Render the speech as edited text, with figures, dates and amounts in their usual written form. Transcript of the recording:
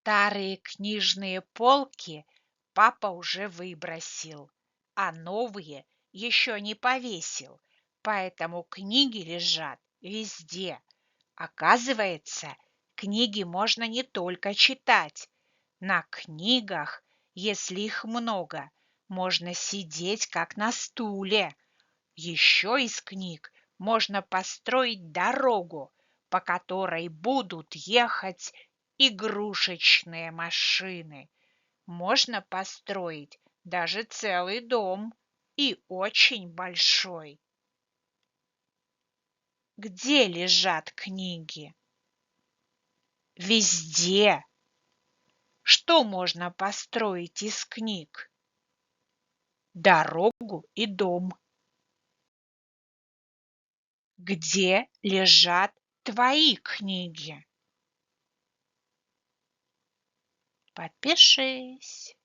Старые книжные полки папа уже выбросил, а новые еще не повесил, поэтому книги лежат везде. Оказывается, книги можно не только читать. На книгах, если их много, можно сидеть как на стуле. Еще из книг можно построить дорогу, по которой будут ехать игрушечные машины. Можно построить даже целый дом и очень большой. Где лежат книги? Везде. Что можно построить из книг? Дорогу и дом. Где лежат твои книги? Подпишись.